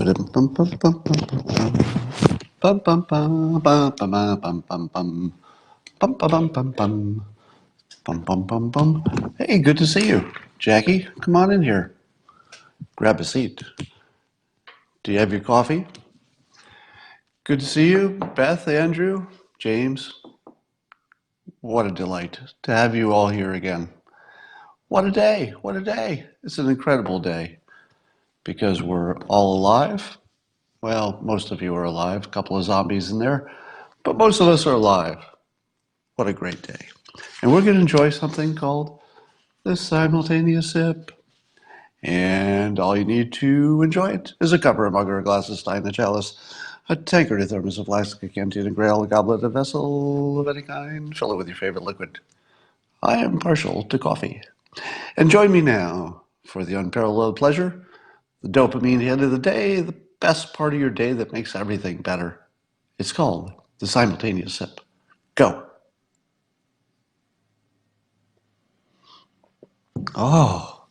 Hey, good to see you. Jackie, come on in here. Grab a seat. Do you have your coffee? Good to see you, Beth, Andrew, James. What a delight to have you all here again. What a day. What a day. It's an incredible day because we're all alive. Well, most of you are alive, a couple of zombies in there, but most of us are alive. What a great day. And we're going to enjoy something called the simultaneous sip. And all you need to enjoy it is a cup or a mug or a glass, a stein, a chalice, a tankard, a thermos, a flask, a canteen, a grail, a goblet, a vessel of any kind. Fill it with your favorite liquid. I am partial to coffee. And join me now for the unparalleled pleasure, the dopamine hit of the day, the best part of your day that makes everything better. It's called the simultaneous sip. Go. Oh,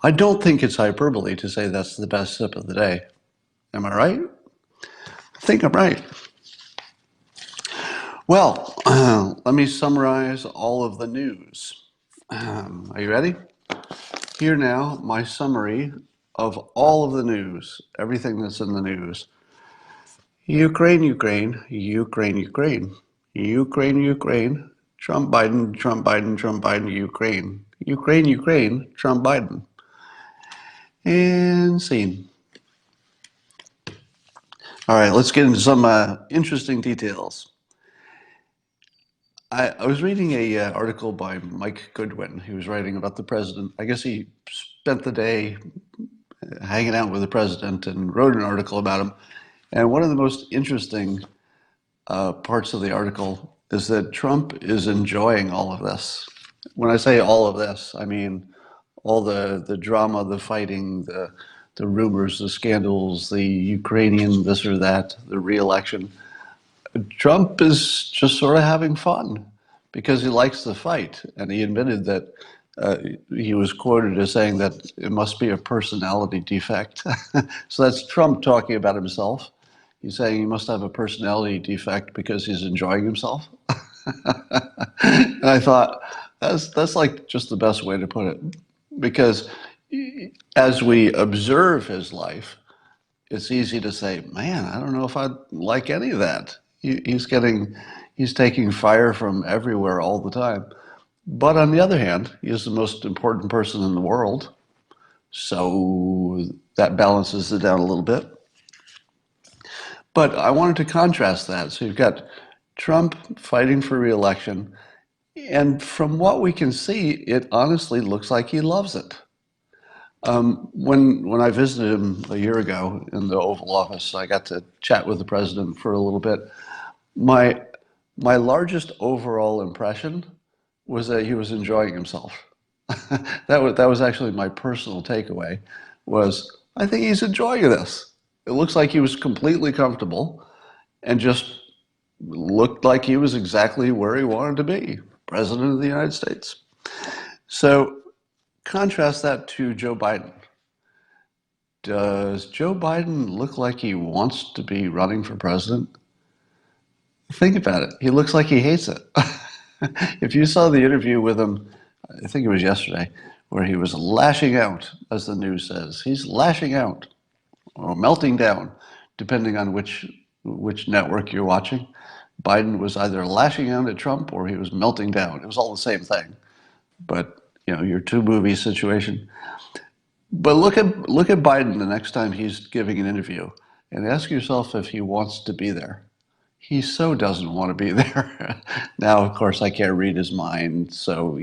I don't think it's hyperbole to say that's the best sip of the day. Am I right? I think I'm right. Well, let me summarize all of the news. Are you ready? Here now, my summary of all of the news, everything that's in the news. Ukraine, Ukraine, Ukraine, Ukraine, Ukraine, Ukraine, Trump, Biden, Trump, Biden, Trump, Biden, Ukraine, Ukraine, Ukraine, Trump, Biden. And scene. All right, let's get into some interesting details. I was reading a article by Mike Goodwin. He was writing about the president. I guess he spent the day hanging out with the president and wrote an article about him. And one of the most interesting parts of the article is that Trump is enjoying all of this. When I say all of this, I mean all the drama, the fighting, the rumors, the scandals, the Ukrainian this or that, the re-election. Trump is just sort of having fun because he likes the fight. And he admitted that he was quoted as saying that it must be a personality defect. So that's Trump talking about himself. He's saying he must have a personality defect because he's enjoying himself. And I thought, that's like just the best way to put it. Because as we observe his life, it's easy to say, man, I don't know if I'd like any of that. He's taking fire from everywhere all the time. But on the other hand, he is the most important person in the world. So that balances it down a little bit. But I wanted to contrast that. So you've got Trump fighting for re-election. And from what we can see, it honestly looks like he loves it. When I visited him a year ago in the Oval Office, I got to chat with the president for a little bit. My largest overall impression was that he was enjoying himself. That was actually my personal takeaway. Was I think he's enjoying this. It looks like he was completely comfortable, and just looked like he was exactly where he wanted to be, President of the United States. So contrast that to Joe Biden. Does Joe Biden look like he wants to be running for president? Think about it. He looks like he hates it. If you saw the interview with him, I think it was yesterday, where he was lashing out, as the news says. He's lashing out or melting down, depending on which network you're watching. Biden was either lashing out at Trump or he was melting down. It was all the same thing. But your two movie situation. But look at Biden the next time he's giving an interview and ask yourself if he wants to be there. He so doesn't want to be there. Now, of course, I can't read his mind, so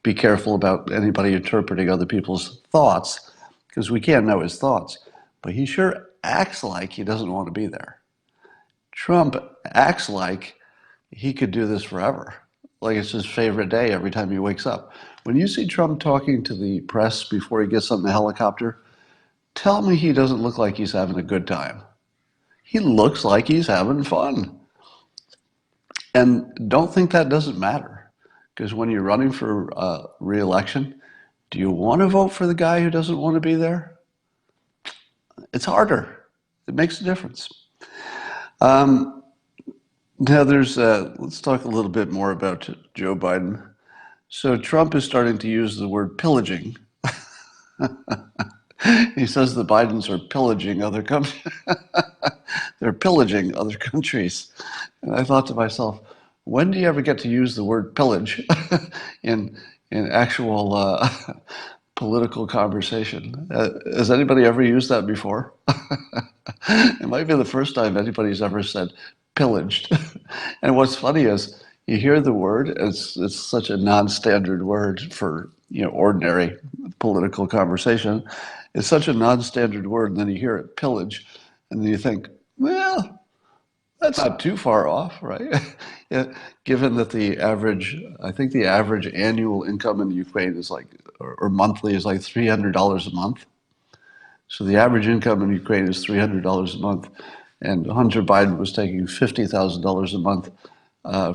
be careful about anybody interpreting other people's thoughts because we can't know his thoughts. But he sure acts like he doesn't want to be there. Trump acts like he could do this forever, like it's his favorite day every time he wakes up. When you see Trump talking to the press before he gets on the helicopter, tell me he doesn't look like he's having a good time. He looks like he's having fun. And don't think that doesn't matter, because when you're running for re-election, do you want to vote for the guy who doesn't want to be there? It's harder. It makes a difference. Now, let's talk a little bit more about Joe Biden. So Trump is starting to use the word pillaging. He says the Bidens are pillaging other countries. They're pillaging other countries. And I thought to myself, when do you ever get to use the word pillage in actual political conversation? Has anybody ever used that before? It might be the first time anybody's ever said pillaged. And what's funny is you hear the word, it's such a non-standard word for ordinary political conversation. It's such a non-standard word, and then you hear it, pillage, and then you think, well, that's not too far off, right? Yeah, given that I think the average annual income in Ukraine is like, or monthly is like $300 a month. So the average income in Ukraine is $300 a month, and Hunter Biden was taking $50,000 a month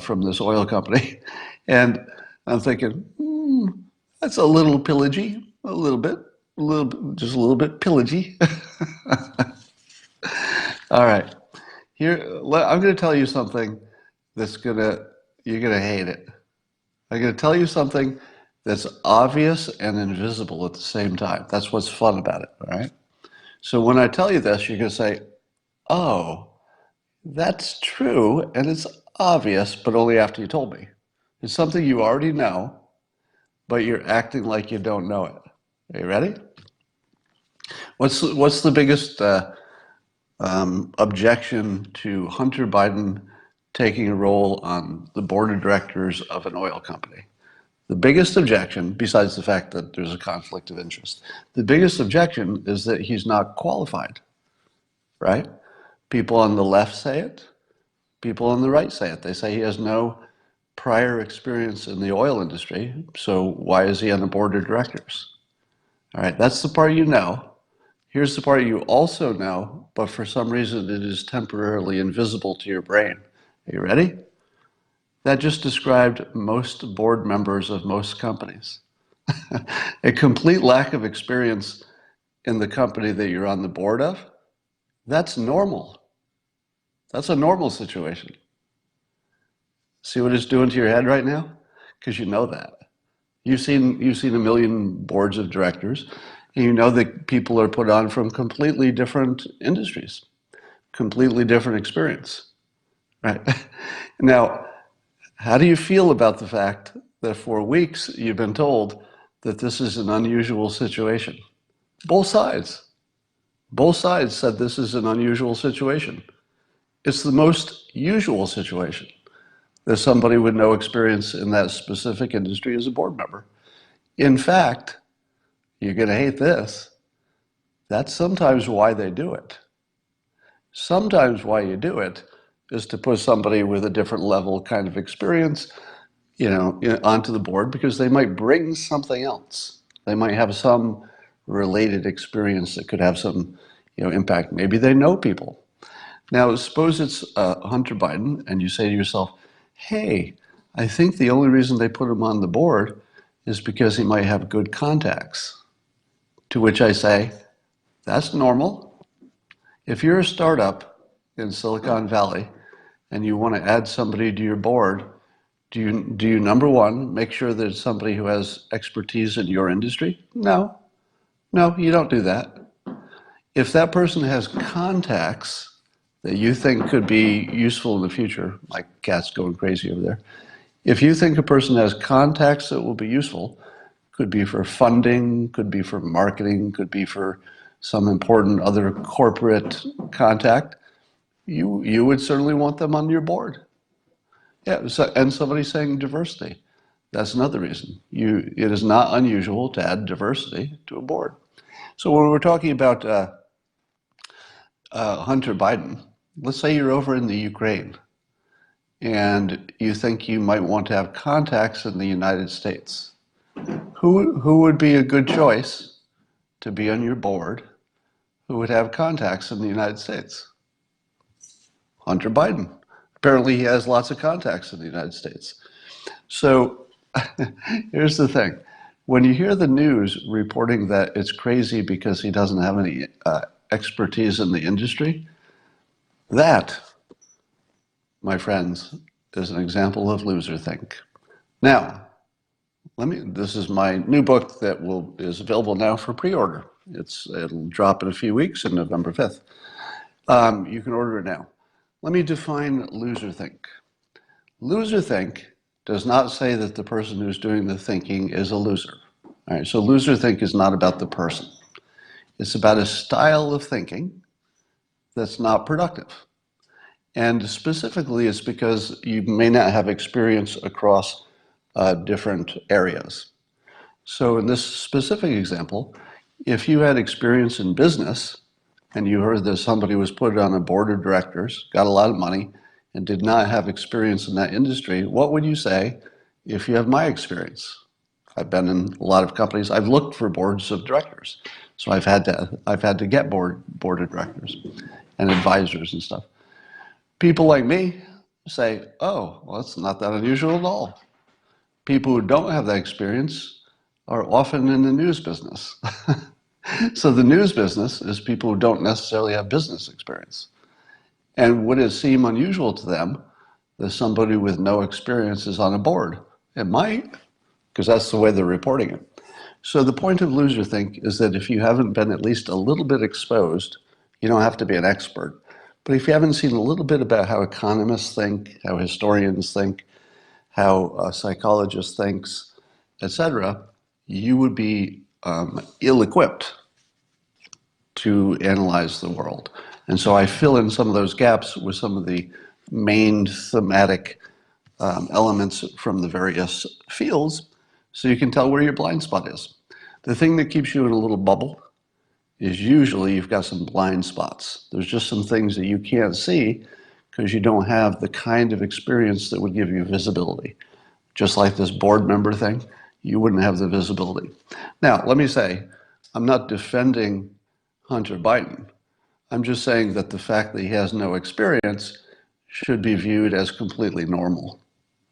from this oil company. And I'm thinking, that's a little pillagey, just a little bit pillagey. All right, here I'm going to tell you something you're gonna hate it. I'm going to tell you something that's obvious and invisible at the same time. That's what's fun about it, all right? So when I tell you this, you're going to say, oh, that's true, and it's obvious, but only after you told me. It's something you already know, but you're acting like you don't know it. Are you ready? What's the biggest objection to Hunter Biden taking a role on the board of directors of an oil company? The biggest objection, besides the fact that there's a conflict of interest, the biggest objection is that he's not qualified, right? People on the left say it. People on the right say it. They say he has no prior experience in the oil industry, so why is he on the board of directors? All right, that's the part you know. Here's the part you also know, but for some reason it is temporarily invisible to your brain. Are you ready? That just described most board members of most companies. A complete lack of experience in the company that you're on the board of, that's normal. That's a normal situation. See what it's doing to your head right now? Because you know that. You've seen a million boards of directors, and you know that people are put on from completely different industries, completely different experience, right? Now, how do you feel about the fact that for weeks you've been told that this is an unusual situation? Both sides. Both sides said this is an unusual situation. It's the most usual situation that somebody with no experience in that specific industry is a board member. In fact, you're going to hate this. That's sometimes why they do it. Sometimes why you do it is to put somebody with a different level kind of experience, onto the board, because they might bring something else. They might have some related experience that could have some, impact. Maybe they know people. Now, suppose it's Hunter Biden, and you say to yourself, hey, I think the only reason they put him on the board is because he might have good contacts. To which I say, that's normal. If you're a startup in Silicon Valley and you want to add somebody to your board, do you number one, make sure that it's somebody who has expertise in your industry? No, you don't do that. If that person has contacts that you think could be useful in the future, my cat's going crazy over there. If you think a person has contacts that will be useful, could be for funding, could be for marketing, could be for some important other corporate contact, you would certainly want them on your board. Yeah, and somebody saying diversity. That's another reason. It is not unusual to add diversity to a board. So when we're talking about Hunter Biden, let's say you're over in the Ukraine and you think you might want to have contacts in the United States. Who would be a good choice to be on your board who would have contacts in the United States? Hunter Biden. Apparently he has lots of contacts in the United States. So here's the thing. When you hear the news reporting that it's crazy because he doesn't have any expertise in the industry, That, my friends, is an example of loserthink. Now, this is my new book that is available now for pre-order. It'll drop in a few weeks on November 5th. You can order it now. Let me define loserthink. Loserthink does not say that the person who's doing the thinking is a loser. All right, so loserthink is not about the person. It's about a style of thinking that's not productive. And specifically, it's because you may not have experience across different areas. So in this specific example, if you had experience in business and you heard that somebody was put on a board of directors, got a lot of money, and did not have experience in that industry, what would you say if you have my experience? I've been in a lot of companies. I've looked for boards of directors. So I've had to get board of directors and advisors and stuff. People like me say, oh, well, it's not that unusual at all. People who don't have that experience are often in the news business. So the news business is people who don't necessarily have business experience. And would it seem unusual to them that somebody with no experience is on a board? It might, because that's the way they're reporting it. So the point of loserthink is that if you haven't been at least a little bit exposed, you don't have to be an expert, but if you haven't seen a little bit about how economists think, how historians think, how psychologists think, etc., you would be ill-equipped to analyze the world. And so I fill in some of those gaps with some of the main thematic elements from the various fields so you can tell where your blind spot is. The thing that keeps you in a little bubble is usually you've got some blind spots. There's just some things that you can't see because you don't have the kind of experience that would give you visibility. Just like this board member thing, you wouldn't have the visibility. Now, let me say, I'm not defending Hunter Biden. I'm just saying that the fact that he has no experience should be viewed as completely normal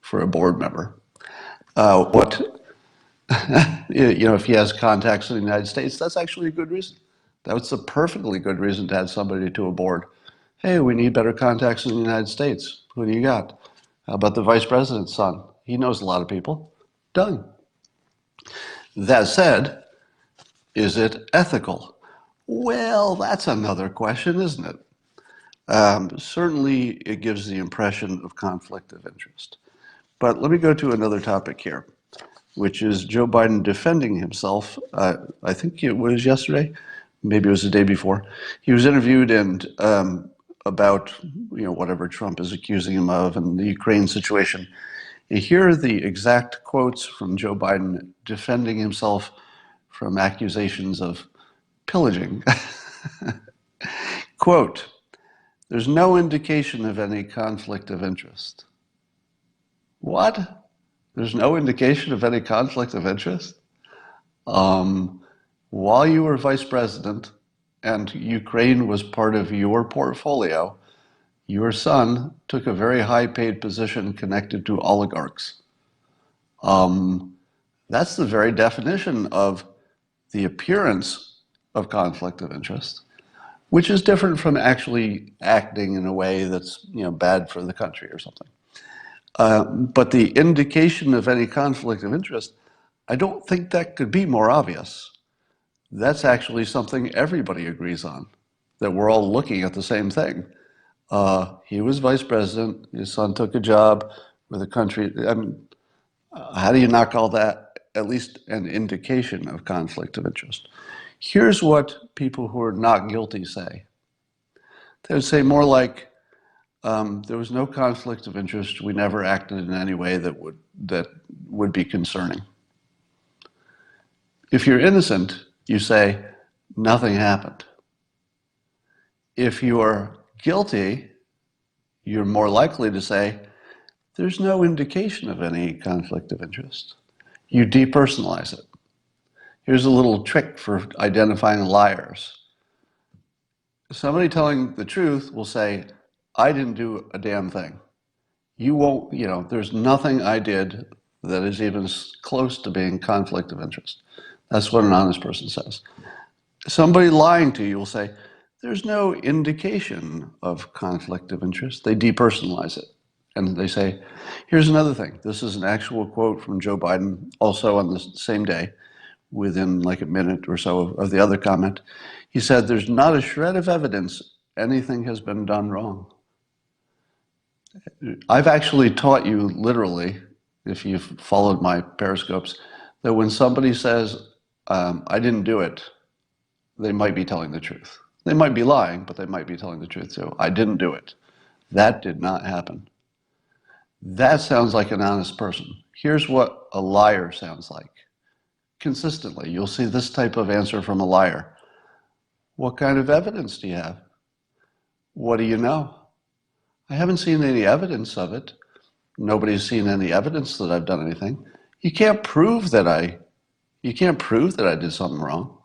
for a board member. If he has contacts in the United States, that's actually a good reason. That's a perfectly good reason to add somebody to a board. Hey, we need better contacts in the United States. Who do you got? How about the vice president's son? He knows a lot of people. Done. That said, is it ethical? Well, that's another question, isn't it? Certainly, it gives the impression of conflict of interest. But let me go to another topic here, which is Joe Biden defending himself. I think it was yesterday, maybe it was the day before. He was interviewed and about whatever Trump is accusing him of and the Ukraine situation. And here are the exact quotes from Joe Biden defending himself from accusations of pillaging. Quote, "There's no indication of any conflict of interest." What? There's no indication of any conflict of interest? While you were vice president and Ukraine was part of your portfolio, your son took a very high-paid position connected to oligarchs. That's the very definition of the appearance of conflict of interest, which is different from actually acting in a way that's bad for the country or something. But the indication of any conflict of interest, I don't think that could be more obvious. That's actually something everybody agrees on, that we're all looking at the same thing. He was vice president, his son took a job with a country. I mean, how do you not call that at least an indication of conflict of interest? Here's what people who are not guilty say. They would say more like, there was no conflict of interest. We never acted in any way that would be concerning. If you're innocent, you say, nothing happened. If you are guilty, you're more likely to say, there's no indication of any conflict of interest. You depersonalize it. Here's a little trick for identifying liars. Somebody telling the truth will say, I didn't do a damn thing. You won't, there's nothing I did that is even close to being conflict of interest. That's what an honest person says. Somebody lying to you will say, there's no indication of conflict of interest. They depersonalize it. And they say, here's another thing. This is an actual quote from Joe Biden, also on the same day, within like a minute or so of the other comment. He said, there's not a shred of evidence anything has been done wrong. I've actually taught you literally, if you've followed my periscopes, that when somebody says, I didn't do it, they might be telling the truth. They might be lying, but they might be telling the truth too. I didn't do it. That did not happen. That sounds like an honest person. Here's what a liar sounds like. Consistently, you'll see this type of answer from a liar. What kind of evidence do you have? What do you know? I haven't seen any evidence of it. Nobody's seen any evidence that I've done anything. You can't prove that I did something wrong.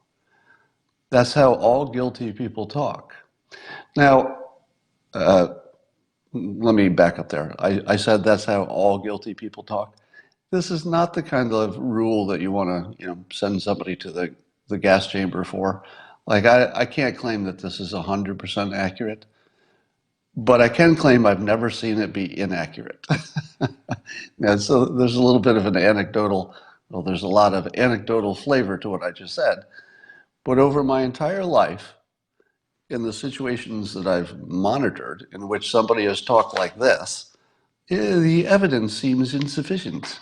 That's how all guilty people talk. Now, let me back up there. I said that's how all guilty people talk. This is not the kind of rule that you want to, send somebody to the gas chamber for. Like, I can't claim that this is 100% accurate, but I can claim I've never seen it be inaccurate. And so there's a little bit of an there's a lot of anecdotal flavor to what I just said. But over my entire life, in the situations that I've monitored in which somebody has talked like this, the evidence seems insufficient.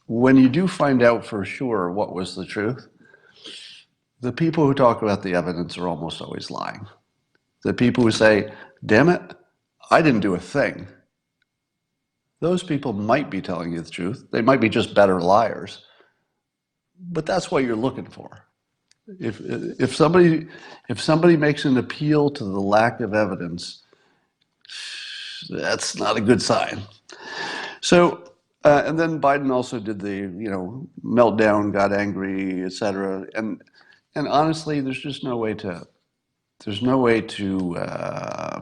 When you do find out for sure what was the truth, the people who talk about the evidence are almost always lying. The people who say, damn it, I didn't do a thing, those people might be telling you the truth. They might be just better liars. But that's what you're looking for. If somebody makes an appeal to the lack of evidence, that's not a good sign. So, and then Biden also did the meltdown, got angry, etc. And honestly, there's no way to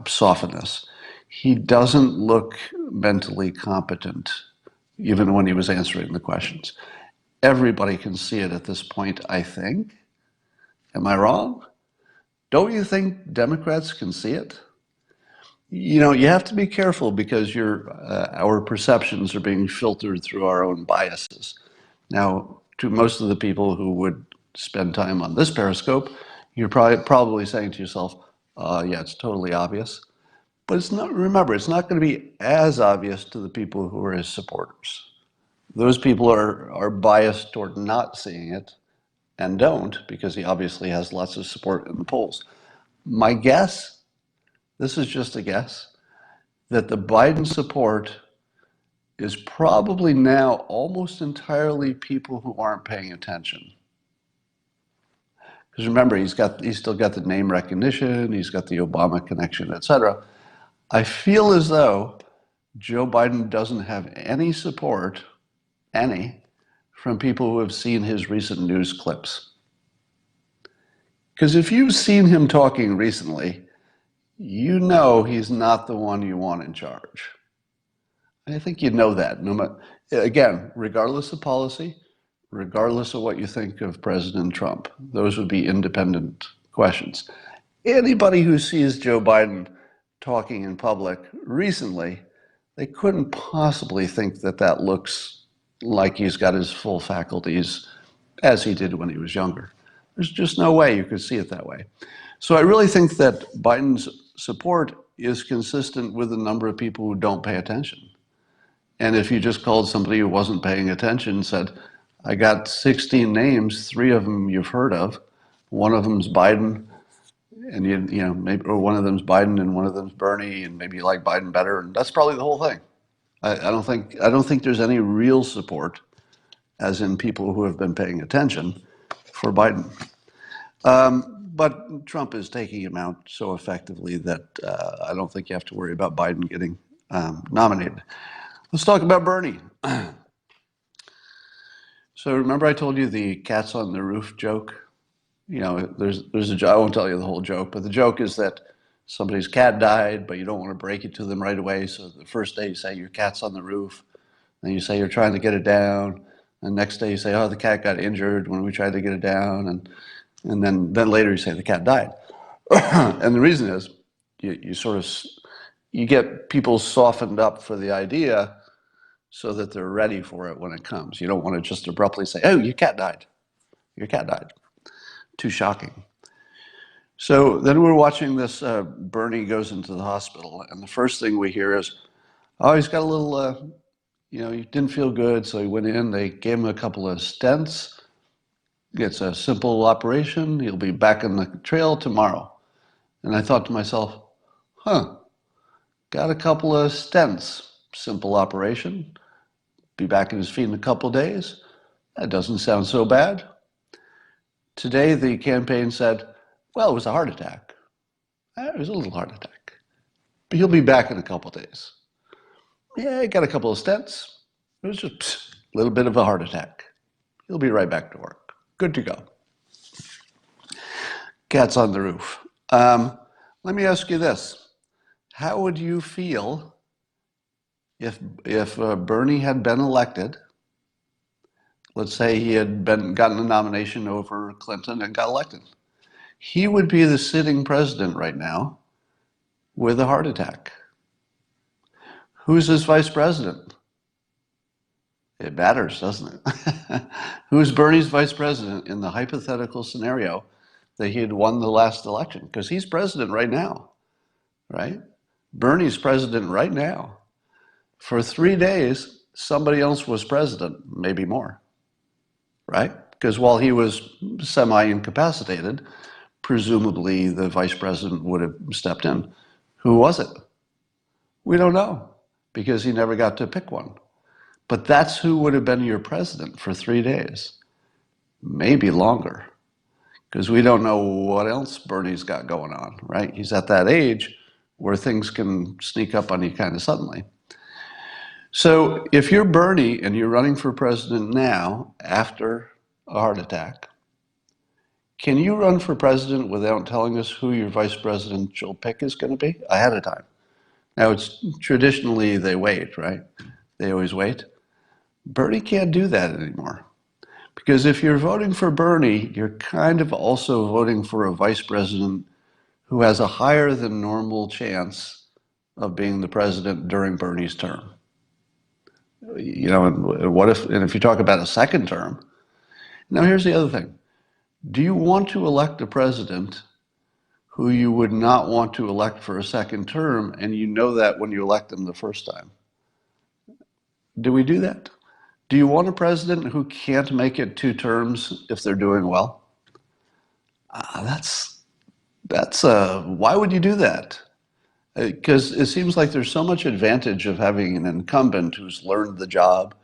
soften this. He doesn't look mentally competent, even when he was answering the questions. Everybody can see it at this point, I think. Am I wrong? Don't you think Democrats can see it? You have to be careful because our perceptions are being filtered through our own biases. Now, to most of the people who would spend time on this Periscope, you're probably saying to yourself, yeah, it's totally obvious. But it's not. Remember, it's not going to be as obvious to the people who are his supporters. Those people are biased toward not seeing it and don't, because he obviously has lots of support in the polls. My guess, this is just a guess, that the Biden support is probably now almost entirely people who aren't paying attention. Because remember, he's still got the name recognition, he's got the Obama connection, etc. I feel as though Joe Biden doesn't have any support, from people who have seen his recent news clips. Because if you've seen him talking recently, you know he's not the one you want in charge. I think you know that. Again, regardless of policy, regardless of what you think of President Trump, those would be independent questions. Anybody who sees Joe Biden talking in public recently, they couldn't possibly think that looks like he's got his full faculties as he did when he was younger. There's just no way you could see it that way. So I really think that Biden's support is consistent with the number of people who don't pay attention. And if you just called somebody who wasn't paying attention and said, I got 16 names, 3 of them you've heard of, one of them's Biden, and maybe, or one of them's Biden and one of them's Bernie, and maybe you like Biden better, and that's probably the whole thing. I don't think there's any real support, as in people who have been paying attention, for Biden. But Trump is taking him out so effectively that I don't think you have to worry about Biden getting nominated. Let's talk about Bernie. So remember I told you the cats on the roof joke? There's a joke. I won't tell you the whole joke, but the joke is that somebody's cat died, but you don't want to break it to them right away. So the first day you say your cat's on the roof, and you say you're trying to get it down. And next day you say, oh, the cat got injured when we tried to get it down, and then later you say the cat died. And the reason is you get people softened up for the idea so that they're ready for it when it comes. You don't want to just abruptly say, oh, your cat died. Your cat died. Too shocking. So then we're watching this, Bernie goes into the hospital, and the first thing we hear is, oh, he's got a little, he didn't feel good, so he went in, they gave him a couple of stents. It's a simple operation. He'll be back on the trail tomorrow. And I thought to myself, got a couple of stents, simple operation, be back on his feet in a couple of days. That doesn't sound so bad. Today, the campaign said, well, it was a heart attack. It was a little heart attack. But he'll be back in a couple of days. Yeah, he got a couple of stents. It was just a little bit of a heart attack. He'll be right back to work. Good to go. Cat's on the roof. Let me ask you this. How would you feel if Bernie had been elected? Let's say he had gotten a nomination over Clinton and got elected. He would be the sitting president right now with a heart attack. Who's his vice president? It matters, doesn't it? Who's Bernie's vice president in the hypothetical scenario that he had won the last election? Because he's president right now, right? Bernie's president right now. For 3 days, somebody else was president, maybe more, right? Because while he was semi-incapacitated, presumably the vice president would have stepped in. Who was it? We don't know, because he never got to pick one. But that's who would have been your president for 3 days, maybe longer, because we don't know what else Bernie's got going on, right? He's at that age where things can sneak up on you kind of suddenly. So if you're Bernie and you're running for president now after a heart attack, can you run for president without telling us who your vice presidential pick is going to be ahead of time? Now, it's traditionally they wait, right? They always wait. Bernie can't do that anymore. Because if you're voting for Bernie, you're kind of also voting for a vice president who has a higher than normal chance of being the president during Bernie's term. And if you talk about a second term, now here's the other thing. Do you want to elect a president who you would not want to elect for a second term, and you know that when you elect them the first time? Do we do that? Do you want a president who can't make it 2 terms if they're doing well? Why would you do that? Because it seems like there's so much advantage of having an incumbent who's learned the job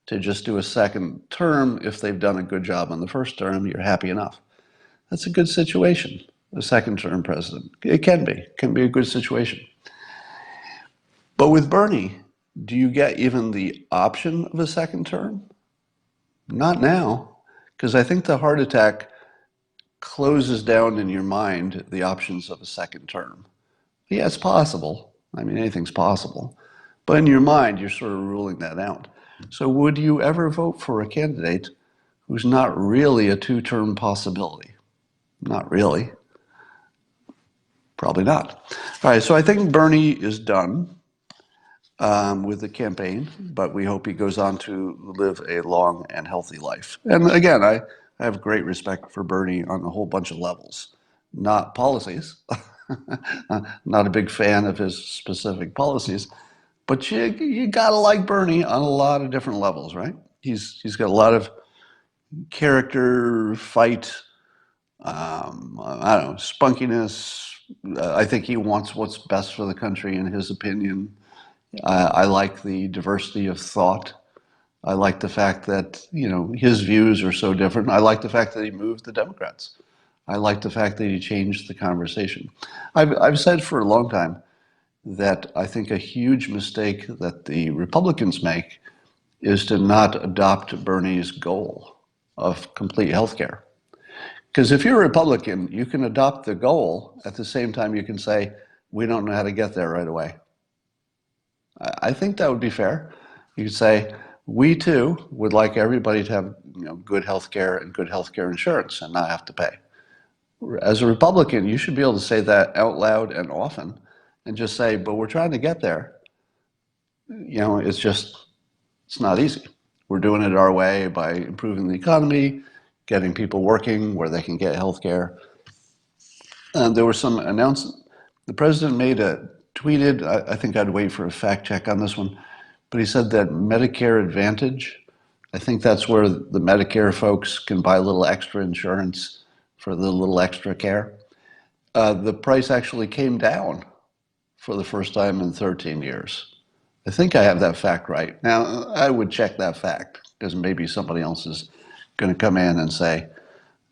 to just do a second term. If they've done a good job on the first term, you're happy enough. That's a good situation, a second term president. It can be a good situation. But with Bernie, do you get even the option of a second term? Not now, because I think the heart attack closes down in your mind the options of a second term. Yeah, it's possible. I mean, anything's possible. But in your mind, you're sort of ruling that out. So would you ever vote for a candidate who's not really a 2-term possibility? Not really. Probably not. All right, so I think Bernie is done with the campaign, but we hope he goes on to live a long and healthy life. And again, I have great respect for Bernie on a whole bunch of levels. Not policies. Not a big fan of his specific policies, but you gotta like Bernie on a lot of different levels, right? He's got a lot of character, fight, spunkiness. I think he wants what's best for the country, in his opinion. I like the diversity of thought. I like the fact that, his views are so different. I like the fact that he moved the Democrats. I like the fact that he changed the conversation. I've said for a long time that I think a huge mistake that the Republicans make is to not adopt Bernie's goal of complete health care. Because if you're a Republican, you can adopt the goal at the same time you can say, we don't know how to get there right away. I think that would be fair. You could say, we too would like everybody to have good health care and good health care insurance and not have to pay. as a Republican, you should be able to say that out loud and often and just say, but we're trying to get there. It's not easy. We're doing it our way by improving the economy, getting people working where they can get health care. And there was some announcement. The president tweeted, I think I'd wait for a fact check on this one, but he said that Medicare Advantage, I think that's where the Medicare folks can buy a little extra insurance for the little extra care. The price actually came down for the first time in 13 years. I think I have that fact right. Now, I would check that fact because maybe somebody else is going to come in and say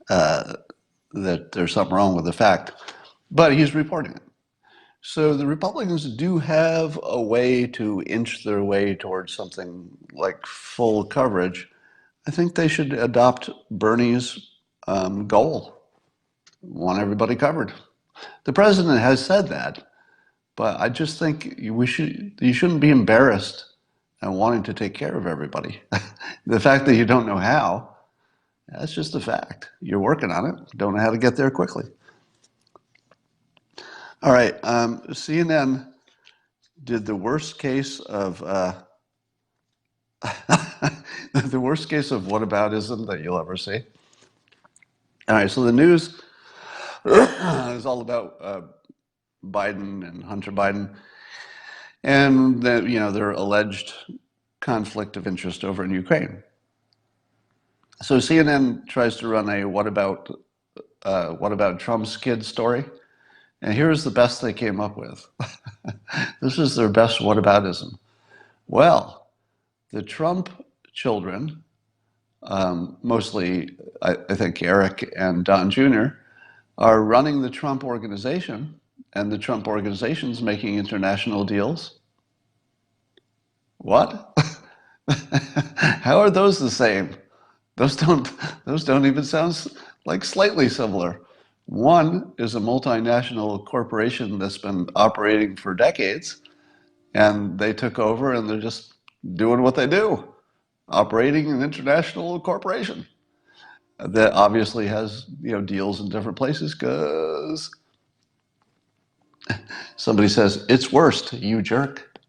that there's something wrong with the fact, but he's reporting it. So the Republicans do have a way to inch their way towards something like full coverage. I think they should adopt Bernie's goal, want everybody covered. The president has said that, but I just think you shouldn't be embarrassed and wanting to take care of everybody. The fact that you don't know how, that's just a fact. You're working on it, don't know how to get there quickly. All right, CNN did the worst case of the worst case of whataboutism that you'll ever see. All right, so the news is all about Biden and Hunter Biden, and their alleged conflict of interest over in Ukraine. So CNN tries to run a what about Trump's kids story, and here's the best they came up with. This is their best whataboutism. Well, the Trump children, mostly I think Eric and Don Jr., are running the Trump organization, and the Trump organization's making international deals. What? How are those the same? Those don't even sound like slightly similar. One is a multinational corporation that's been operating for decades, and they took over and they're just doing what they do, operating an international corporation that obviously has deals in different places because somebody says, it's worst, you jerk.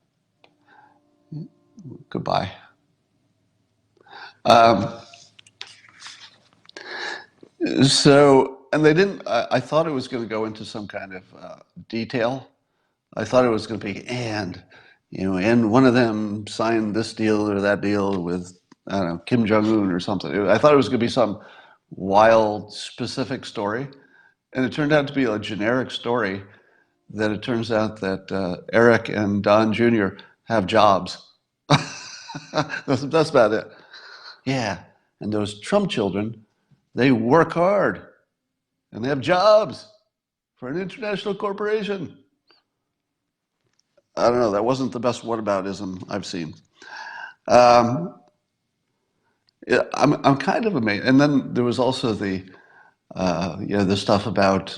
Goodbye. And they didn't, I thought it was going to go into some kind of detail. I thought it was going to be, and one of them signed this deal or that deal with, I don't know, Kim Jong-un or something. I thought it was going to be some wild, specific story. And it turned out to be a generic story that it turns out that Eric and Don Jr. have jobs. That's about it. Yeah, and those Trump children, they work hard, and they have jobs for an international corporation. I don't know, that wasn't the best whataboutism I've seen. I'm kind of amazed. And then there was also the stuff about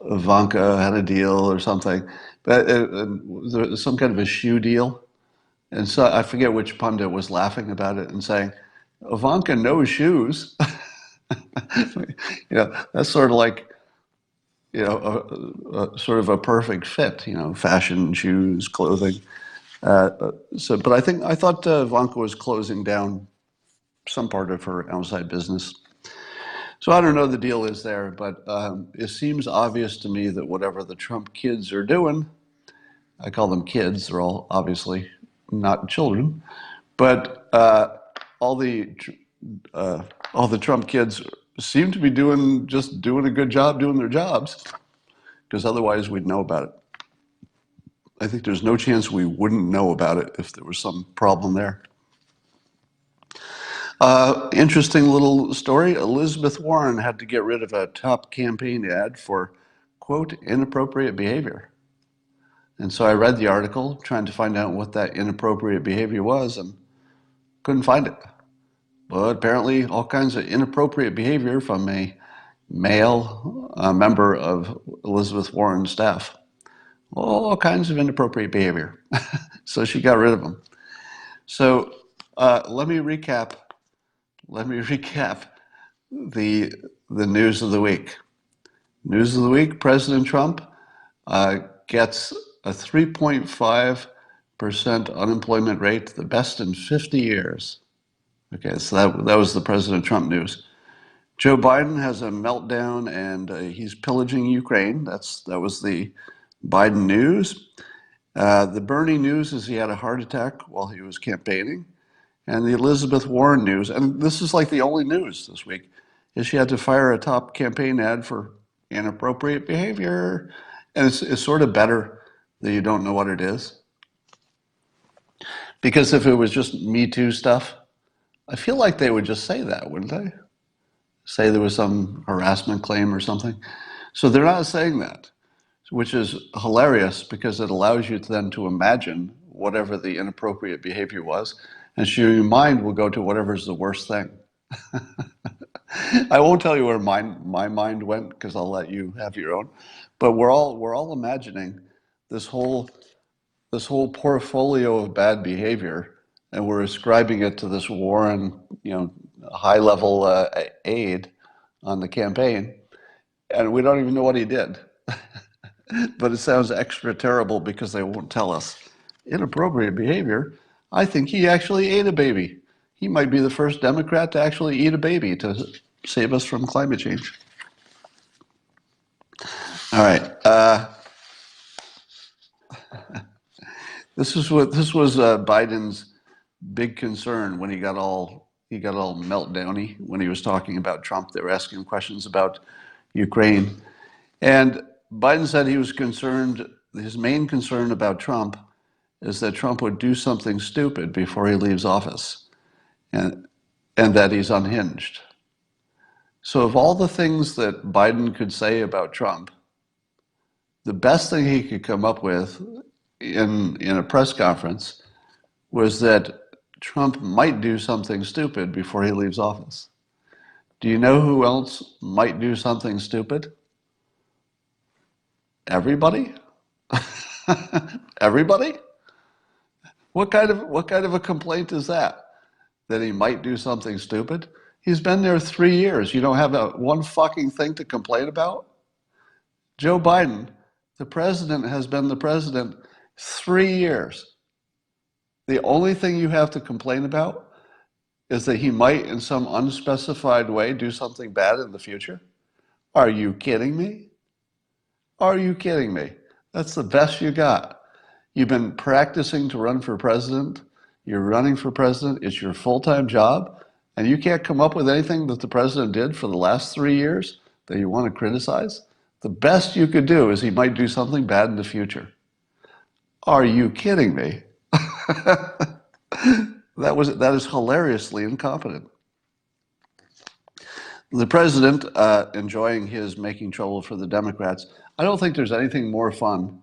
Ivanka had a deal or something, but there was some kind of a shoe deal. And so I forget which pundit was laughing about it and saying, Ivanka knows shoes. That's sort of like, sort of a perfect fit, fashion, shoes, clothing. But I thought Ivanka was closing down some part of her outside business. So I don't know the deal is there, but it seems obvious to me that whatever the Trump kids are doing, I call them kids, they're all obviously not children, but all the Trump kids seem to be doing a good job doing their jobs, because otherwise we'd know about it. I think there's no chance we wouldn't know about it if there was some problem there. Interesting little story. Elizabeth Warren had to get rid of a top campaign ad for, quote, inappropriate behavior. And so I read the article trying to find out what that inappropriate behavior was and couldn't find it. But apparently all kinds of inappropriate behavior from a male member of Elizabeth Warren's staff. All kinds of inappropriate behavior. So she got rid of them. So let me recap the the news of the week. News of the week, President Trump gets a 3.5% unemployment rate, the best in 50 years. Okay, so that was the President Trump news. Joe Biden has a meltdown and he's pillaging Ukraine. That was the Biden news. The Bernie news is he had a heart attack while he was campaigning. And the Elizabeth Warren news, and this is like the only news this week, is she had to fire a top campaign ad for inappropriate behavior. And it's sort of better that you don't know what it is. Because if it was just Me Too stuff, I feel like they would just say that, wouldn't they? Say there was some harassment claim or something. So they're not saying that, which is hilarious because it allows you then to imagine whatever the inappropriate behavior was, and so your mind will go to whatever's the worst thing. I won't tell you where my mind went because I'll let you have your own. But we're all imagining this whole portfolio of bad behavior, and we're ascribing it to this Warren, high level aide on the campaign, and we don't even know what he did. But it sounds extra terrible because they won't tell us. Inappropriate behavior. I think he actually ate a baby. He might be the first Democrat to actually eat a baby to save us from climate change. All right. This was Biden's big concern when he got all meltdowny when he was talking about Trump. They were asking him questions about Ukraine, and Biden said he was concerned. His main concern about Trump is that Trump would do something stupid before he leaves office, and that he's unhinged. So of all the things that Biden could say about Trump, the best thing he could come up with in a press conference was that Trump might do something stupid before he leaves office. Do you know who else might do something stupid? Everybody? Everybody? What kind of a complaint is that? That he might do something stupid? He's been there 3 years. You don't have one fucking thing to complain about? Joe Biden, the president, has been the president 3 years. The only thing you have to complain about is that he might, in some unspecified way, do something bad in the future? Are you kidding me? Are you kidding me? That's the best you got. You've been practicing to run for president. You're running for president. It's your full-time job. And you can't come up with anything that the president did for the last 3 years that you want to criticize? The best you could do is he might do something bad in the future. Are you kidding me? That is hilariously incompetent. The president enjoying his making trouble for the Democrats. I don't think there's anything more fun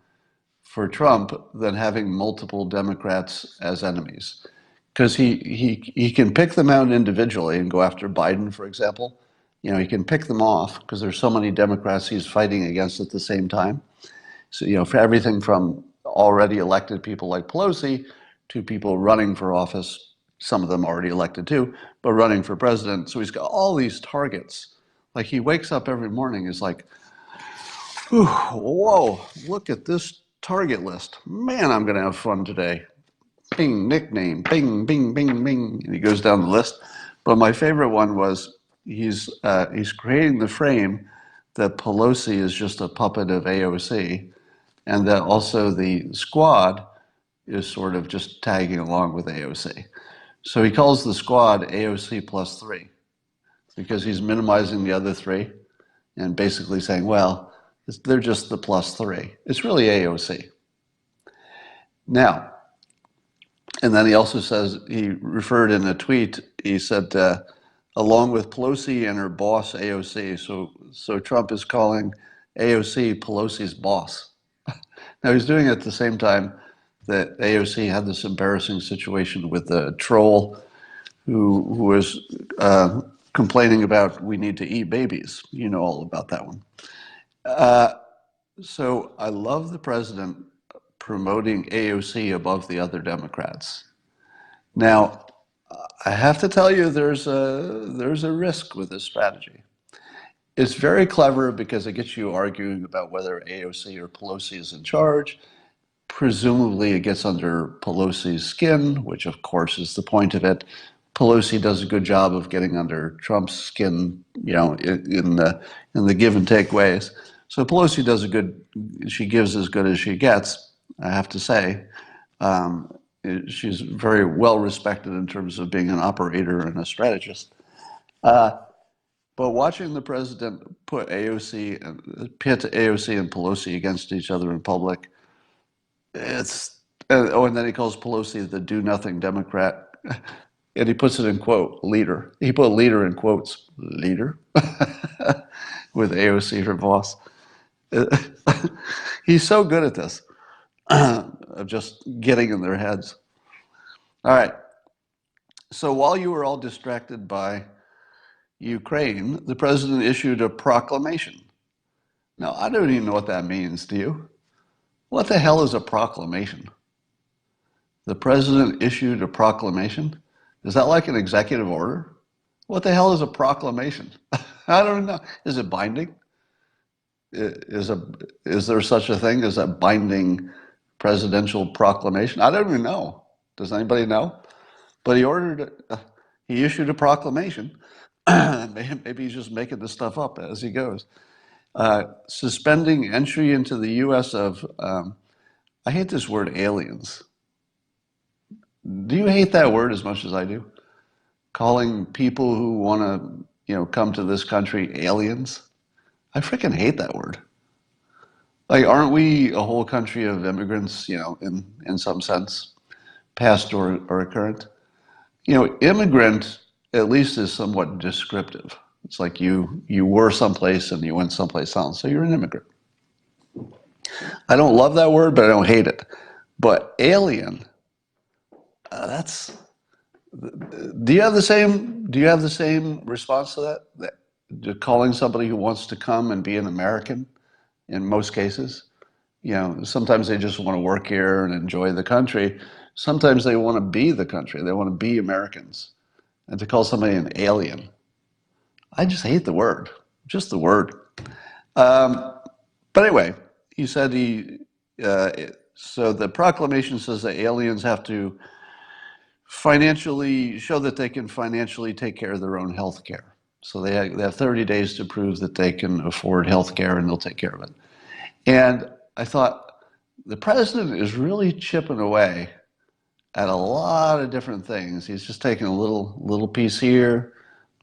for Trump than having multiple Democrats as enemies, because he can pick them out individually and go after Biden, for example. He can pick them off because there's so many Democrats he's fighting against at the same time. So, for everything from already elected people like Pelosi to people running for office, some of them already elected too, but running for president. So he's got all these targets. Like he wakes up every morning, is like, whoa, look at this target list. Man, I'm going to have fun today. Bing, nickname, bing, bing, bing, bing. And he goes down the list. But my favorite one was he's creating the frame that Pelosi is just a puppet of AOC, and that also the squad is sort of just tagging along with AOC. So he calls the squad AOC plus 3 because he's minimizing the other 3 and basically saying, well, they're just the plus 3. It's really AOC. Now, and then he also says, he referred in a tweet, he said, along with Pelosi and her boss AOC. So Trump is calling AOC Pelosi's boss. Now he's doing it at the same time that AOC had this embarrassing situation with the troll who was complaining about we need to eat babies. You know all about that one. So I love the president promoting AOC above the other Democrats. Now, I have to tell you, there's a risk with this strategy. It's very clever because it gets you arguing about whether AOC or Pelosi is in charge. Presumably, it gets under Pelosi's skin, which of course is the point of it. Pelosi does a good job of getting under Trump's skin, in the give and take ways. So Pelosi does a good. She gives as good as she gets, I have to say. Um, she's very well respected in terms of being an operator and a strategist. Uh, but watching the president pit AOC and Pelosi against each other in public, it's and then he calls Pelosi the do nothing Democrat, and he puts it in quote leader. He put leader in quotes, leader, with AOC her boss. He's so good at this, of just getting in their heads. All right. So while you were all distracted by Ukraine, the president issued a proclamation. Now, I don't even know what that means. Do you? What the hell is a proclamation? The president issued a proclamation? Is that like an executive order? What the hell is a proclamation? I don't know. Is it binding? Is there such a thing as a binding presidential proclamation? I don't even know. Does anybody know? But he issued a proclamation. Maybe he's just making this stuff up as he goes. Suspending entry into the U.S. of, I hate this word, aliens. Do you hate that word as much as I do? Calling people who want to, come to this country aliens? I freaking hate that word. Like, aren't we a whole country of immigrants, in some sense, past or current? Immigrant at least is somewhat descriptive. It's like you were someplace and you went someplace else, so you're an immigrant. I don't love that word, but I don't hate it. But alien, that's. Do you have the same? Do you have the same response to that? Calling somebody who wants to come and be an American, in most cases, sometimes they just want to work here and enjoy the country. Sometimes they want to be the country. They want to be Americans, and to call somebody an alien, I just hate the word. Just the word. Um, but anyway, he said so the proclamation says that aliens have to financially show that they can financially take care of their own health care. So they have 30 days to prove that they can afford health care and they'll take care of it. And I thought, the president is really chipping away at a lot of different things. He's just taking a little piece here,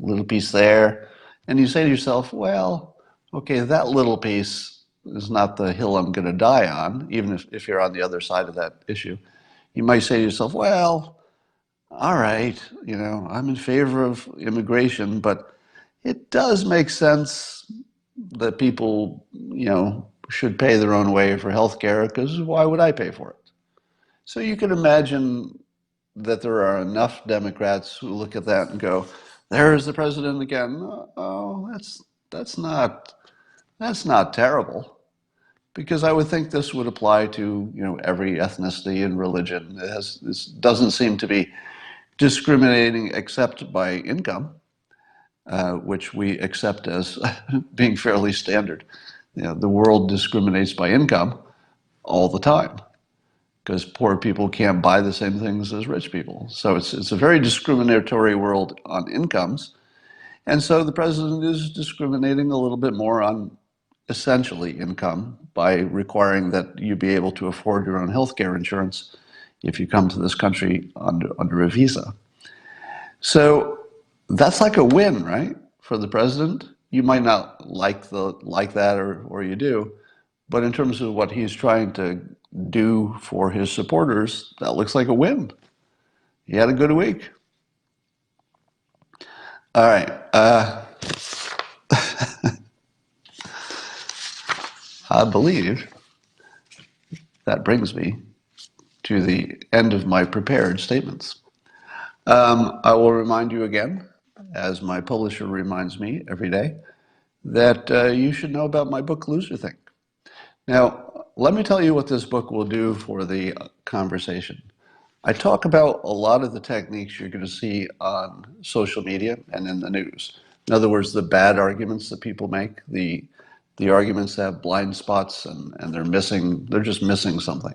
a little piece there. And you say to yourself, well, okay, that little piece is not the hill I'm going to die on, even if you're on the other side of that issue. You might say to yourself, well, all right, I'm in favor of immigration, but it does make sense that people, should pay their own way for health care, because why would I pay for it? So you can imagine that there are enough Democrats who look at that and go, there's the president again. Oh, that's not terrible. Because I would think this would apply to, every ethnicity and religion. This doesn't seem to be discriminating except by income, which we accept as being fairly standard. The world discriminates by income all the time because poor people can't buy the same things as rich people. So it's a very discriminatory world on incomes. And so the president is discriminating a little bit more on essentially income by requiring that you be able to afford your own health care insurance if you come to this country under a visa. So that's like a win, right, for the president? You might not like that, or you do, but in terms of what he's trying to do for his supporters, that looks like a win. He had a good week. All right. I believe that brings me to the end of my prepared statements. I will remind you again, as my publisher reminds me every day, that you should know about my book, Loserthink. Now, let me tell you what this book will do for the conversation. I talk about a lot of the techniques you're going to see on social media and in the news. In other words, the bad arguments that people make, the arguments that have blind spots and they're just missing something.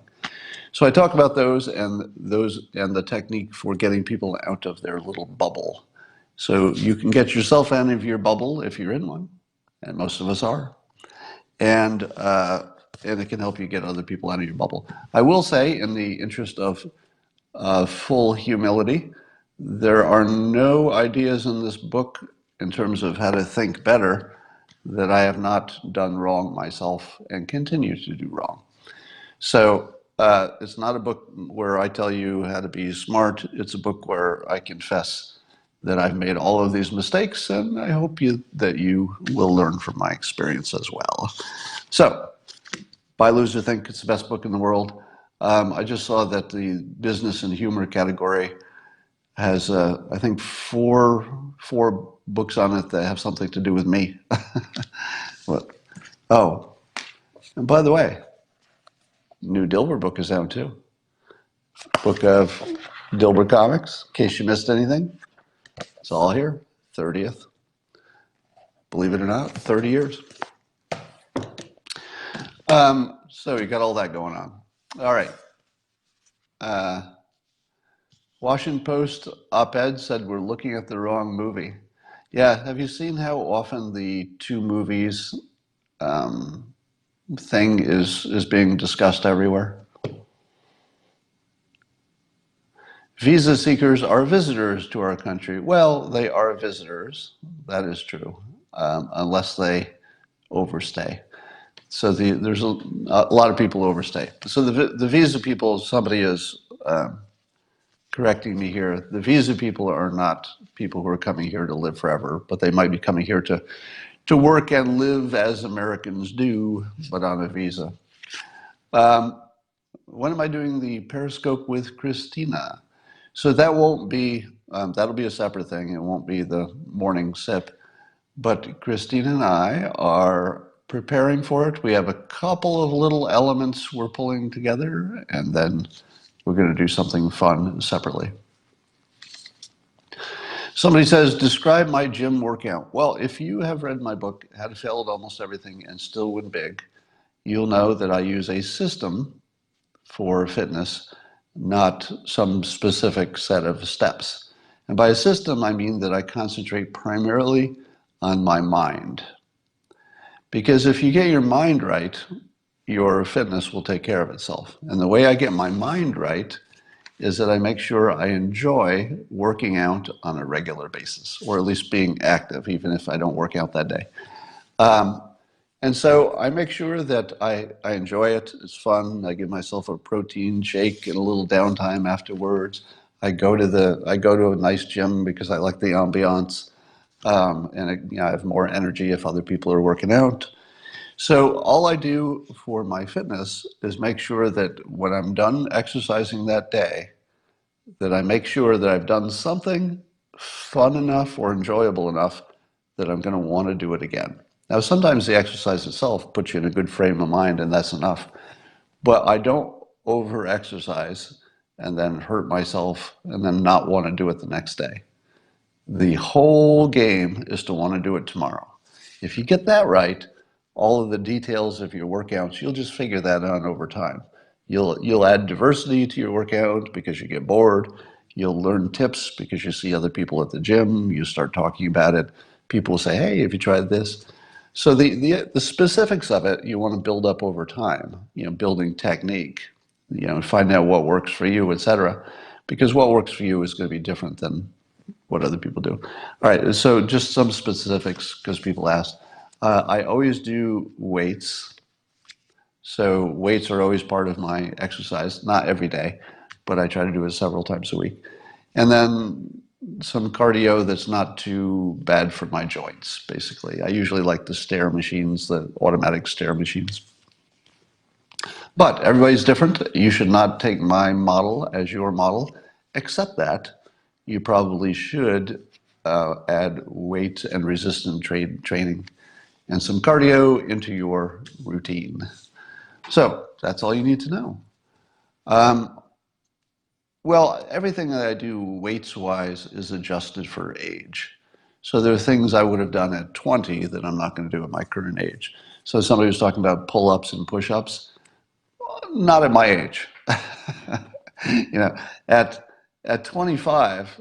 So I talk about those and the technique for getting people out of their little bubble. So you can get yourself out of your bubble if you're in one, and most of us are, and it can help you get other people out of your bubble. I will say, in the interest of full humility, there are no ideas in this book in terms of how to think better that I have not done wrong myself and continue to do wrong. So it's not a book where I tell you how to be smart. It's a book where I confess that I've made all of these mistakes, and I hope that you will learn from my experience as well. So, by Loserthink, it's the best book in the world. I just saw that the business and humor category has, I think, four books on it that have something to do with me. What? Oh, and by the way, new Dilbert book is out too. Book of Dilbert comics, in case you missed anything. It's all here, 30th. Believe it or not, 30 years. So you got all that going on. All right. Washington Post op-ed said we're looking at the wrong movie. Yeah, have you seen how often the two movies thing is being discussed everywhere? Visa seekers are visitors to our country. Well, they are visitors. That is true, unless they overstay. So there's a lot of people overstay. So the visa people, somebody is correcting me here. The visa people are not people who are coming here to live forever, but they might be coming here to work and live as Americans do, but on a visa. When am I doing the Periscope with Christina? So that won't be, that'll be a separate thing. It won't be the morning sip. But Christina and I are preparing for it. We have a couple of little elements we're pulling together, and then we're going to do something fun separately. Somebody says, describe my gym workout. Well, if you have read my book, How to Fail at Almost Everything and Still Win Big, you'll know that I use a system for fitness, not some specific set of steps. And by a system, I mean that I concentrate primarily on my mind. Because if you get your mind right, your fitness will take care of itself. And the way I get my mind right is that I make sure I enjoy working out on a regular basis, or at least being active, even if I don't work out that day. And so I make sure that I enjoy it. It's fun. I give myself a protein shake and a little downtime afterwards. I go to a nice gym because I like the ambiance, and I have more energy if other people are working out. So all I do for my fitness is make sure that when I'm done exercising that day, that I make sure that I've done something fun enough or enjoyable enough that I'm going to want to do it again. Now, sometimes the exercise itself puts you in a good frame of mind, and that's enough. But I don't over-exercise and then hurt myself and then not want to do it the next day. The whole game is to want to do it tomorrow. If you get that right, all of the details of your workouts, you'll just figure that out over time. You'll add diversity to your workout because you get bored. You'll learn tips because you see other people at the gym. You start talking about it. People will say, hey, have you tried this? So the specifics of it, you want to build up over time, building technique, find out what works for you, etc. Because what works for you is going to be different than what other people do. All right, so just some specifics because people ask. I always do weights. So weights are always part of my exercise, not every day, but I try to do it several times a week. And then some cardio that's not too bad for my joints, basically. I usually like the stair machines, the automatic stair machines. But everybody's different. You should not take my model as your model, except that you probably should add weight and resistance training and some cardio into your routine. So that's all you need to know. Well, everything that I do weights-wise is adjusted for age. So there are things I would have done at 20 that I'm not going to do at my current age. So somebody was talking about pull-ups and push-ups. Not at my age. You know, at 25,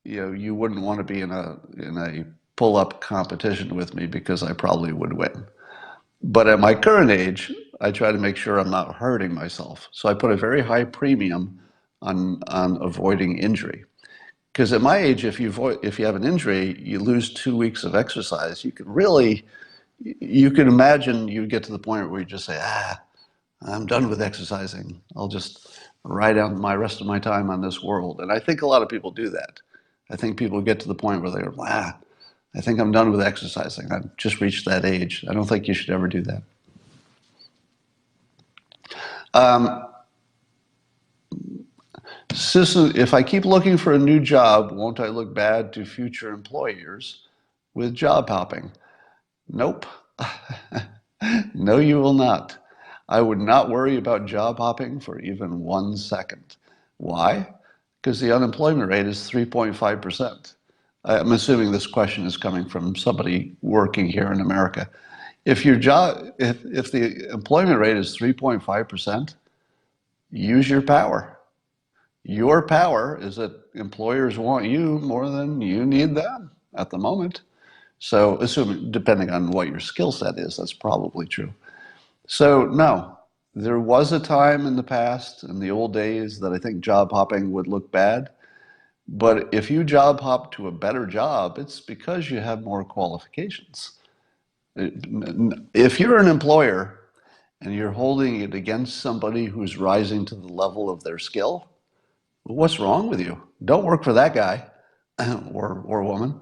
you wouldn't want to be in a pull-up competition with me because I probably would win. But at my current age, I try to make sure I'm not hurting myself. So I put a very high premium on avoiding injury. Because at my age, if you have an injury, you lose 2 weeks of exercise. You can imagine you get to the point where you just say, I'm done with exercising. I'll just ride out my rest of my time on this world. And I think a lot of people do that. I think people get to the point where they're, I think I'm done with exercising. I've just reached that age. I don't think you should ever do that. If I keep looking for a new job, won't I look bad to future employers with job hopping? Nope. No, you will not. I would not worry about job hopping for even 1 second. Why? Because the unemployment rate is 3.5%. I'm assuming this question is coming from somebody working here in America. If the employment rate is 3.5%, use your power. Your power is that employers want you more than you need them at the moment. So depending on what your skill set is, that's probably true. So no, there was a time in the past, in the old days, that I think job hopping would look bad. But if you job hop to a better job, it's because you have more qualifications. If you're an employer and you're holding it against somebody who's rising to the level of their skill, what's wrong with you? Don't work for that guy or woman.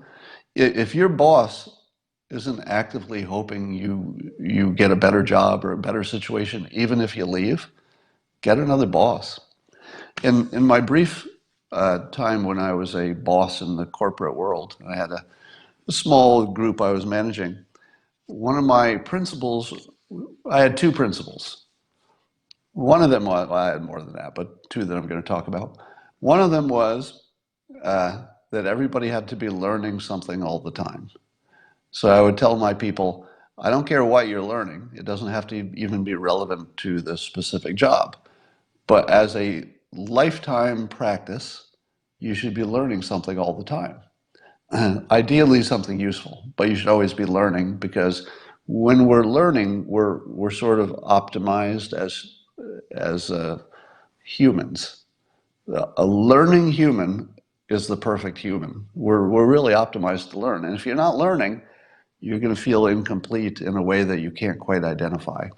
If your boss isn't actively hoping you get a better job or a better situation, even if you leave, get another boss. In my brief time when I was a boss in the corporate world, I had a small group I was managing. One of my principles, I had two principles. One of them was, well, I had more than that, but two that I'm going to talk about. One of them was that everybody had to be learning something all the time. So I would tell my people, I don't care what you're learning. It doesn't have to even be relevant to the specific job. But as a lifetime practice, you should be learning something all the time. Ideally something useful, but you should always be learning, because when we're learning, we're sort of optimized as humans. A learning human is the perfect human. We're really optimized to learn. And if you're not learning, you're going to feel incomplete in a way that you can't quite identify.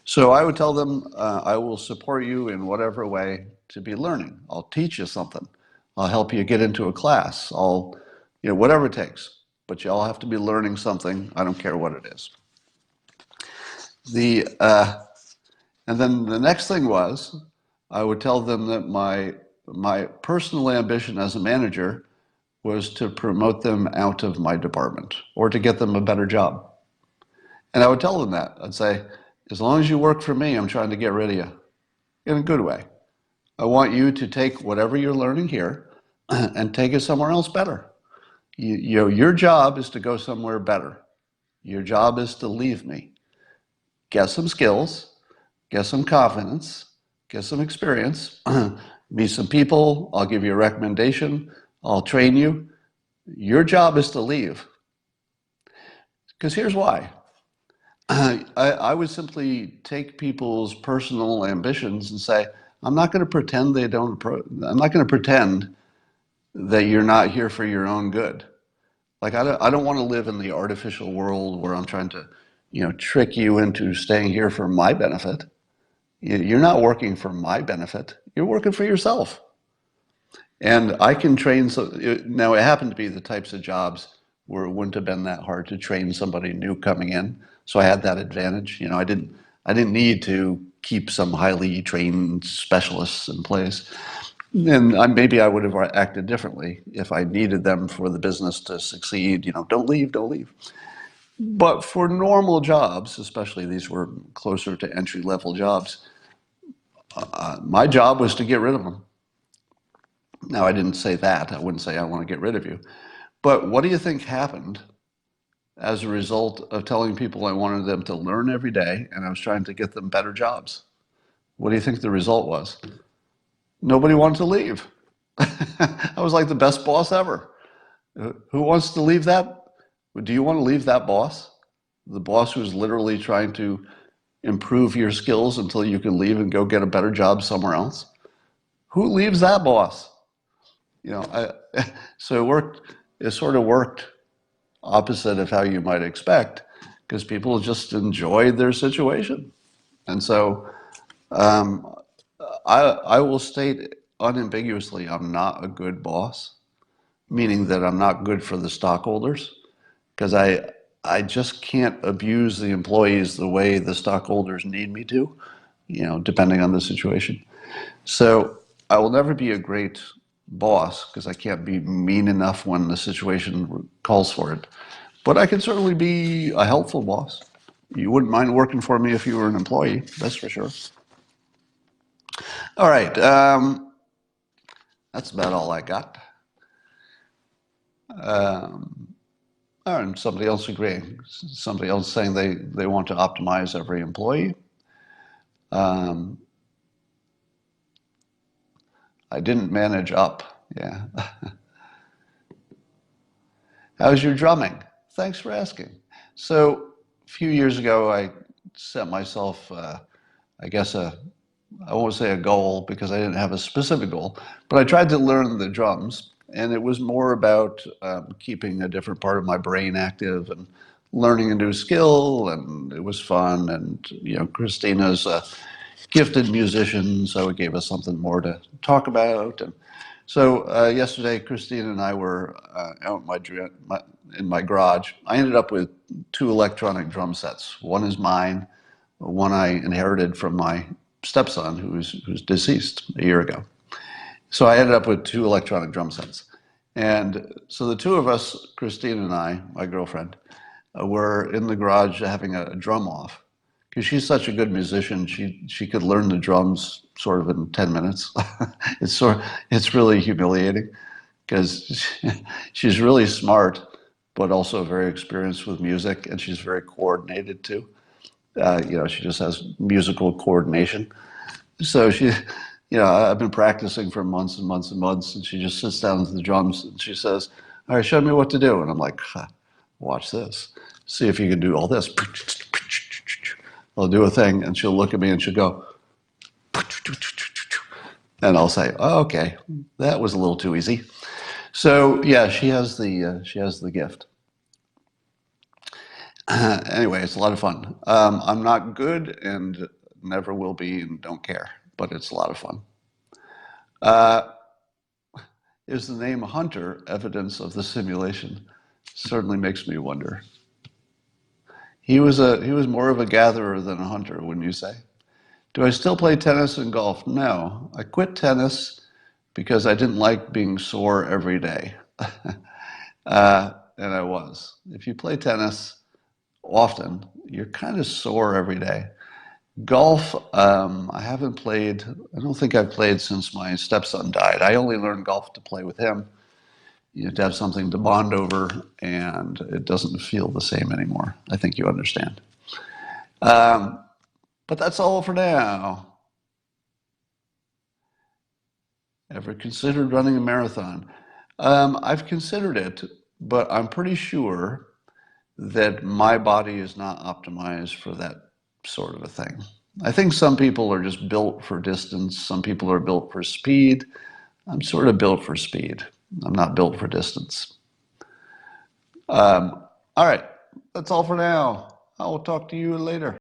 So I would tell them, I will support you in whatever way to be learning. I'll teach you something. I'll help you get into a class. Whatever it takes. But you all have to be learning something. I don't care what it is. And then the next thing was, I would tell them that my personal ambition as a manager was to promote them out of my department or to get them a better job. And I would tell them that. I'd say, as long as you work for me, I'm trying to get rid of you in a good way. I want you to take whatever you're learning here and take it somewhere else better. Your job is to go somewhere better. Your job is to leave me. Get some skills, get some confidence, get some experience, meet some people, I'll give you a recommendation, I'll train you. Your job is to leave. Because here's why. I would simply take people's personal ambitions and say, I'm not going to pretend I'm not going to pretend that you're not here for your own good. Like, I don't want to live in the artificial world where I'm trying to, trick you into staying here for my benefit. You're not working for my benefit. You're working for yourself. And I can train. Now, it happened to be the types of jobs where it wouldn't have been that hard to train somebody new coming in. So I had that advantage. I didn't need to keep some highly trained specialists in place. And maybe I would have acted differently if I needed them for the business to succeed. Don't leave, don't leave. But for normal jobs, especially these were closer to entry-level jobs, my job was to get rid of them. Now, I didn't say that. I wouldn't say I want to get rid of you. But what do you think happened as a result of telling people I wanted them to learn every day and I was trying to get them better jobs? What do you think the result was? Nobody wanted to leave. I was like the best boss ever. Who wants to leave that? Do you want to leave that boss? The boss who's literally trying to improve your skills until you can leave and go get a better job somewhere else? Who leaves that boss? You know, so it worked. It sort of worked opposite of how you might expect, because people just enjoyed their situation. And so I will state unambiguously, I'm not a good boss, meaning that I'm not good for the stockholders, because I just can't abuse the employees the way the stockholders need me to, depending on the situation. So I will never be a great boss because I can't be mean enough when the situation calls for it. But I can certainly be a helpful boss. You wouldn't mind working for me if you were an employee, that's for sure. All right, that's about all I got. And somebody else agreeing. Somebody else saying they want to optimize every employee. I didn't manage up, yeah. How's your drumming? Thanks for asking. So a few years ago, I set myself, I guess, I won't say a goal because I didn't have a specific goal, but I tried to learn the drums, and it was more about keeping a different part of my brain active and learning a new skill, and it was fun. And Christina's a gifted musician, so it gave us something more to talk about. And so yesterday, Christina and I were out in my garage. I ended up with 2 electronic drum sets. One is mine, one I inherited from my stepson, who's deceased a year ago. So I ended up with 2 electronic drum sets. And so the 2 of us, Christina and I, my girlfriend, were in the garage having a drum off. Because she's such a good musician, she could learn the drums sort of in 10 minutes. It's really humiliating because she's really smart, but also very experienced with music, and she's very coordinated too. She just has musical coordination. So I've been practicing for months and months and months, and she just sits down to the drums and she says, "All right, show me what to do." And I'm like, "Watch this. See if you can do all this." I'll do a thing, and she'll look at me and she'll go, and I'll say, "Oh, okay, that was a little too easy." So yeah, she has the gift. Anyway, it's a lot of fun. I'm not good and never will be and don't care, but it's a lot of fun. Is the name Hunter evidence of the simulation? Certainly makes me wonder. He was more of a gatherer than a hunter, wouldn't you say? Do I still play tennis and golf? No. I quit tennis because I didn't like being sore every day. And I was. If you play tennis often, you're kind of sore every day. Golf, I haven't played, I don't think I've played since my stepson died. I only learned golf to play with him. You have to have something to bond over, and it doesn't feel the same anymore. I think you understand. But that's all for now. Ever considered running a marathon? I've considered it, but I'm pretty sure that my body is not optimized for that sort of a thing. I think some people are just built for distance. Some people are built for speed. I'm sort of built for speed. I'm not built for distance. All right, that's all for now. I will talk to you later.